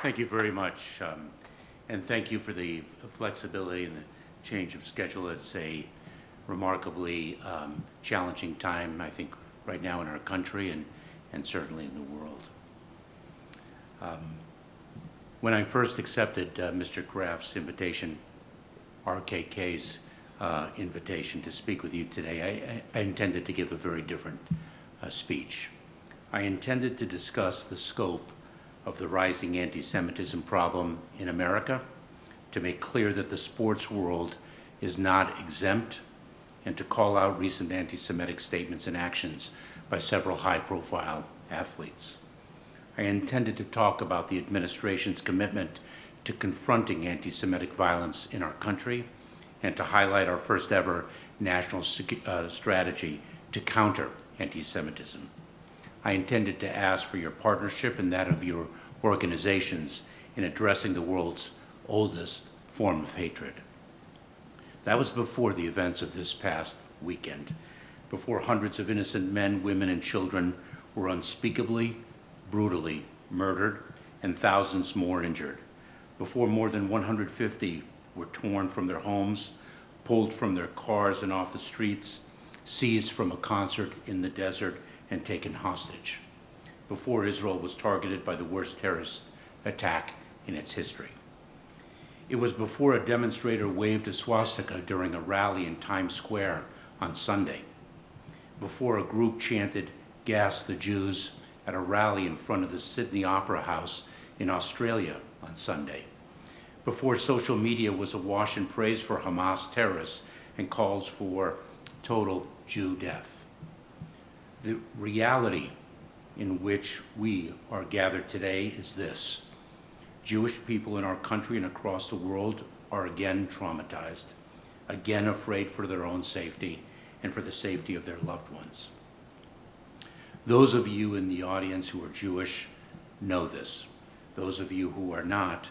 Thank you very much, and thank you for the flexibility and the change of schedule. It's a remarkably challenging time, I think, right now in our country and certainly in the world. When I first accepted Mr. Graff's invitation, RKK's invitation to speak with you today, I intended to give a very different speech. I intended to discuss the scope of the rising anti-Semitism problem in America, to make clear that the sports world is not exempt, and to call out recent anti-Semitic statements and actions by several high-profile athletes. I intended to talk about the administration's commitment to confronting anti-Semitic violence in our country and to highlight our first ever national strategy to counter anti-Semitism. I intended to ask for your partnership and that of your organizations in addressing the world's oldest form of hatred. That was before the events of this past weekend, before hundreds of innocent men, women, and children were unspeakably, brutally murdered and thousands more injured, before more than 150 were torn from their homes, pulled from their cars and off the streets, seized from a concert in the desert, and taken hostage, before Israel was targeted by the worst terrorist attack in its history. It was before a demonstrator waved a swastika during a rally in Times Square on Sunday, before a group chanted "Gas the Jews" at a rally in front of the Sydney Opera House in Australia on Sunday, before social media was awash in praise for Hamas terrorists and calls for total Jew death. The reality in which we are gathered today is this: Jewish people in our country and across the world are again traumatized, again afraid for their own safety and for the safety of their loved ones. Those of you in the audience who are Jewish know this. Those of you who are not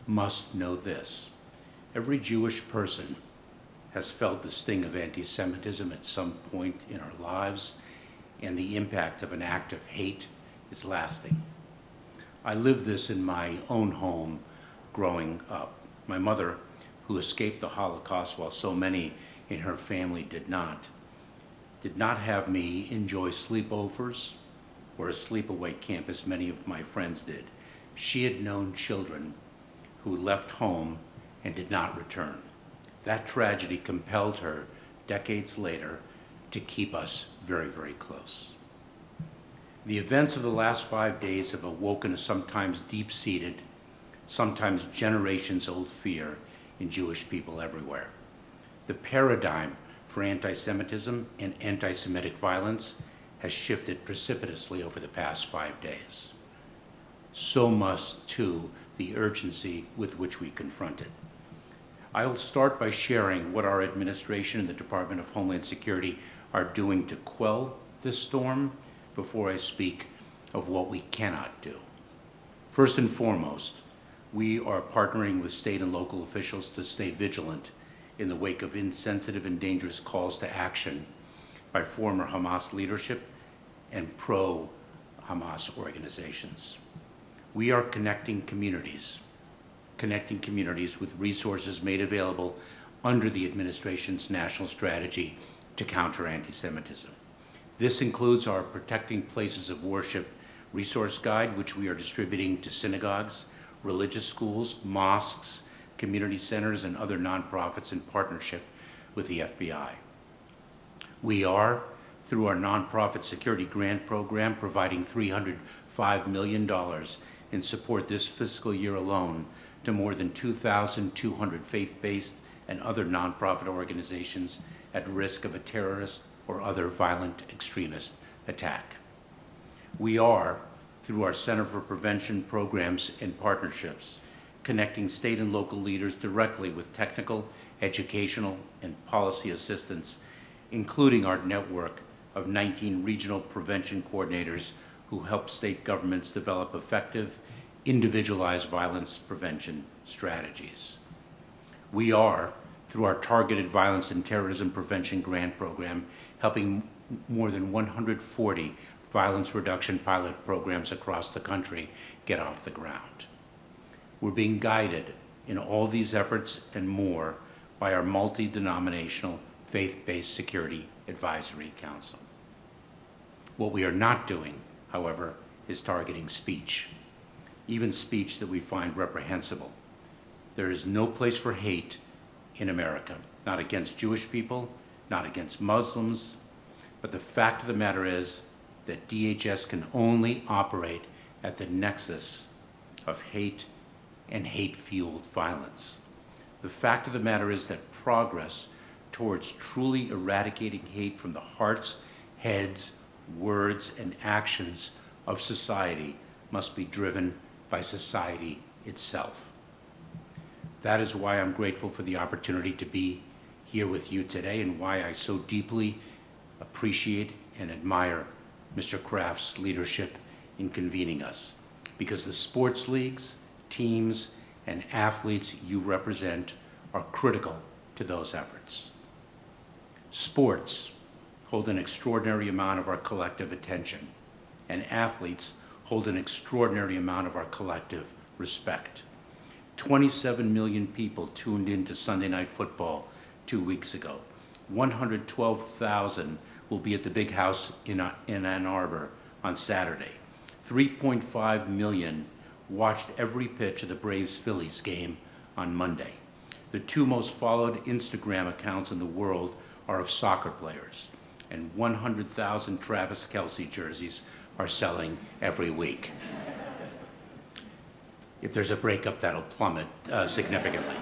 must know this. Every Jewish person has felt the sting of anti-Semitism at some point in our lives, and the impact of an act of hate is lasting. I lived this in my own home growing up. My mother, who escaped the Holocaust while so many in her family did not have me enjoy sleepovers or a sleepaway camp as many of my friends did. She had known children who left home and did not return. That tragedy compelled her, decades later, to keep us very, very close. The events of the last 5 days have awoken a sometimes deep-seated, sometimes generations-old fear in Jewish people everywhere. The paradigm for anti-Semitism and anti-Semitic violence has shifted precipitously over the past 5 days. So must, too, the urgency with which we confront it. I'll start by sharing what our administration and the Department of Homeland Security are doing to quell this storm before I speak of what we cannot do. First and foremost, we are partnering with state and local officials to stay vigilant in the wake of insensitive and dangerous calls to action by former Hamas leadership and pro-Hamas organizations. We are connecting communities with resources made available under the administration's national strategy to counter anti-Semitism. This includes our Protecting Places of Worship resource guide, which we are distributing to synagogues, religious schools, mosques, community centers, and other nonprofits in partnership with the FBI. We are, through our nonprofit security grant program, providing $305 million in support this fiscal year alone to more than 2,200 faith-based and other nonprofit organizations at risk of a terrorist or other violent extremist attack. We are, through our Center for Prevention programs and partnerships, connecting state and local leaders directly with technical, educational, and policy assistance, including our network of 19 regional prevention coordinators who help state governments develop effective, individualized violence prevention strategies. We are, through our Targeted Violence and Terrorism Prevention Grant Program, helping more than 140 violence reduction pilot programs across the country get off the ground. We're being guided in all these efforts and more by our multi-denominational faith-based security advisory council. What we are not doing, however, is targeting speech, even speech that we find reprehensible. There is no place for hate in America, not against Jewish people, not against Muslims, but the fact of the matter is that DHS can only operate at the nexus of hate and hate-fueled violence. The fact of the matter is that progress towards truly eradicating hate from the hearts, heads, words, and actions of society must be driven by society itself. That is why I'm grateful for the opportunity to be here with you today and why I so deeply appreciate and admire Mr. Kraft's leadership in convening us, because the sports leagues, teams, and athletes you represent are critical to those efforts. Sports hold an extraordinary amount of our collective attention, and athletes hold an extraordinary amount of our collective respect. 27 million people tuned in to Sunday Night Football 2 weeks ago. 112,000 will be at the Big House in Ann Arbor on Saturday. 3.5 million watched every pitch of the Braves-Phillies game on Monday. The two most followed Instagram accounts in the world are of soccer players, and 100,000 Travis Kelce jerseys are selling every week. If there's a breakup, that'll plummet significantly.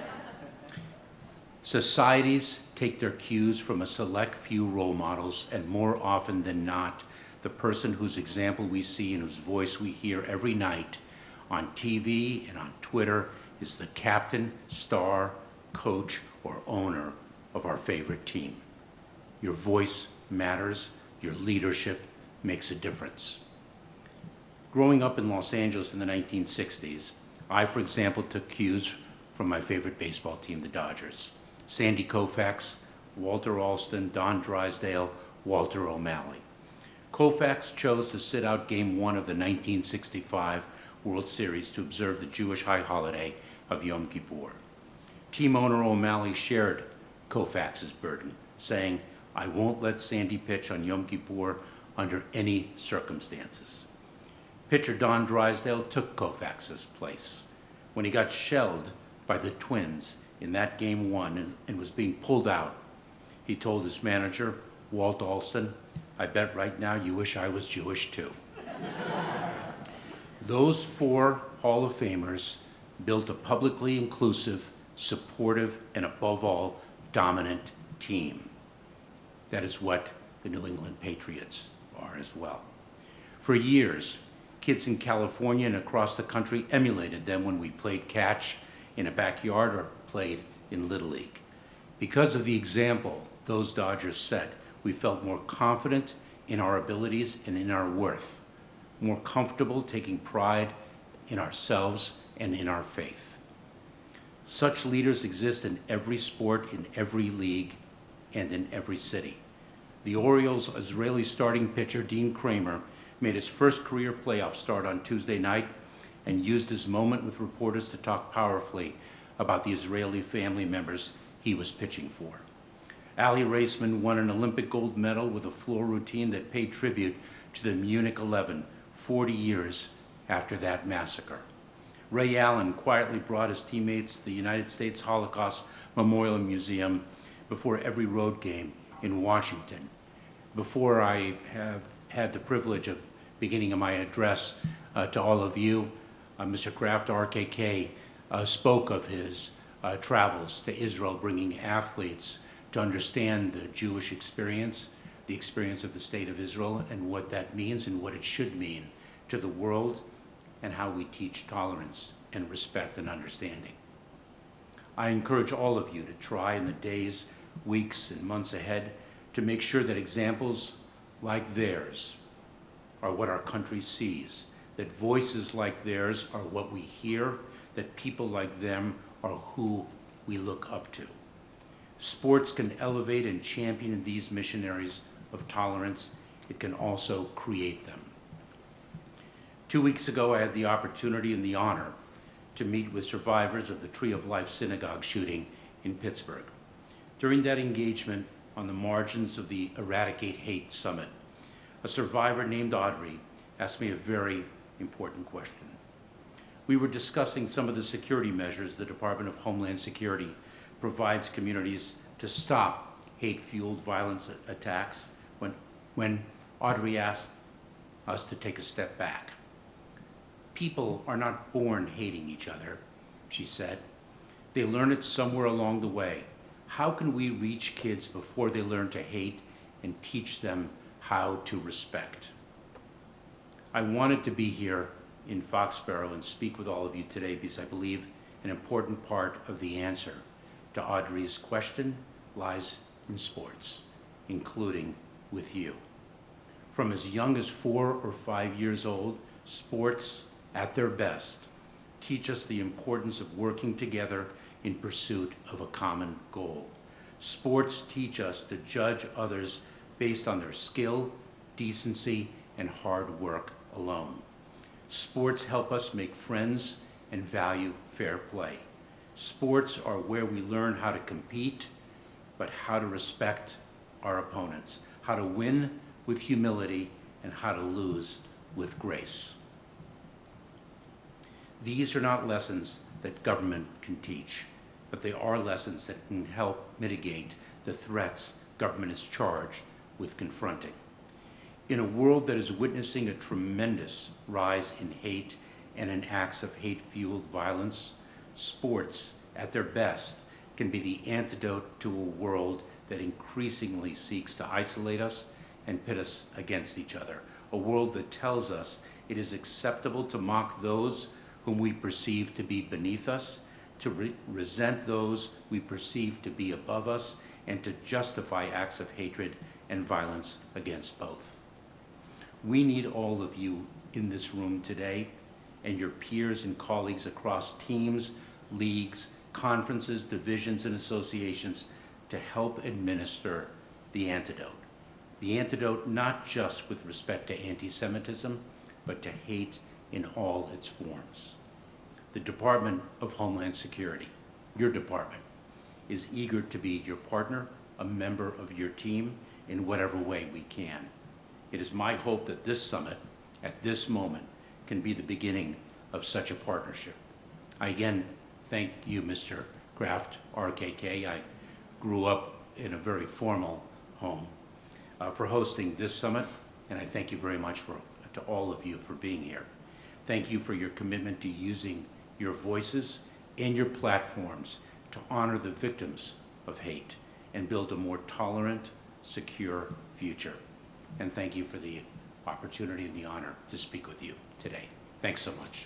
Societies take their cues from a select few role models, and more often than not, the person whose example we see and whose voice we hear every night on TV and on Twitter is the captain, star, coach, or owner of our favorite team. Your voice matters. Your leadership makes a difference. Growing up in Los Angeles in the 1960s, I, for example, took cues from my favorite baseball team, the Dodgers. Sandy Koufax, Walter Alston, Don Drysdale, Walter O'Malley. Koufax chose to sit out Game 1 of the 1965 World Series to observe the Jewish high holiday of Yom Kippur. Team owner O'Malley shared Koufax's burden, saying, "I won't let Sandy pitch on Yom Kippur under any circumstances." Pitcher Don Drysdale took Koufax's place. When he got shelled by the Twins in that Game 1 and was being pulled out, he told his manager, Walt Alston, "I bet right now you wish I was Jewish too." Those four Hall of Famers built a publicly inclusive, supportive, and above all, dominant team. That is what the New England Patriots are as well. For years, kids in California and across the country emulated them when we played catch in a backyard or played in Little League. Because of the example those Dodgers set, we felt more confident in our abilities and in our worth, more comfortable taking pride in ourselves and in our faith. Such leaders exist in every sport, in every league, and in every city. The Orioles' Israeli starting pitcher, Dean Kramer, made his first career playoff start on Tuesday night and used his moment with reporters to talk powerfully about the Israeli family members he was pitching for. Ali Raceman won an Olympic gold medal with a floor routine that paid tribute to the Munich 11 40 years after that massacre. Ray Allen quietly brought his teammates to the United States Holocaust Memorial Museum before every road game in Washington. Before I have had the privilege of beginning my address to all of you, Mr. Kraft, RKK, spoke of his travels to Israel, bringing athletes to understand the Jewish experience, the experience of the state of Israel, and what that means and what it should mean to the world, and how we teach tolerance and respect and understanding. I encourage all of you to try in the days, weeks, and months ahead to make sure that examples like theirs are what our country sees, that voices like theirs are what we hear, that people like them are who we look up to. Sports can elevate and champion these missionaries of tolerance. It can also create them. 2 weeks ago, I had the opportunity and the honor to meet with survivors of the Tree of Life synagogue shooting in Pittsburgh. During that engagement on the margins of the Eradicate Hate Summit, a survivor named Audrey asked me a very important question. We were discussing some of the security measures the Department of Homeland Security provides communities to stop hate-fueled violence attacks when Audrey asked us to take a step back. People are not born hating each other, she said. They learn it somewhere along the way. How can we reach kids before they learn to hate and teach them how to respect? I wanted to be here in Foxborough and speak with all of you today because I believe an important part of the answer to Audrey's question lies in sports, including with you. From as young as 4 or 5 years old, sports, at their best, teach us the importance of working together in pursuit of a common goal. Sports teach us to judge others based on their skill, decency, and hard work alone. Sports help us make friends and value fair play. Sports are where we learn how to compete, but how to respect our opponents, how to win with humility, and how to lose with grace. These are not lessons that government can teach, but they are lessons that can help mitigate the threats government is charged with confronting. In a world that is witnessing a tremendous rise in hate and in acts of hate-fueled violence, sports, at their best, can be the antidote to a world that increasingly seeks to isolate us and pit us against each other. A world that tells us it is acceptable to mock those whom we perceive to be beneath us, to resent those we perceive to be above us, and to justify acts of hatred and violence against both. We need all of you in this room today and your peers and colleagues across teams, leagues, conferences, divisions, and associations to help administer the antidote. The antidote not just with respect to anti-Semitism, but to hate in all its forms. The Department of Homeland Security, your department, is eager to be your partner, a member of your team, in whatever way we can. It is my hope that this summit, at this moment, can be the beginning of such a partnership. I again thank you, Mr. Kraft, RKK. I grew up in a very formal home, for hosting this summit, and I thank you very much to all of you for being here. Thank you for your commitment to using your voices and your platforms to honor the victims of hate and build a more tolerant, secure future. And thank you for the opportunity and the honor to speak with you today. Thanks so much.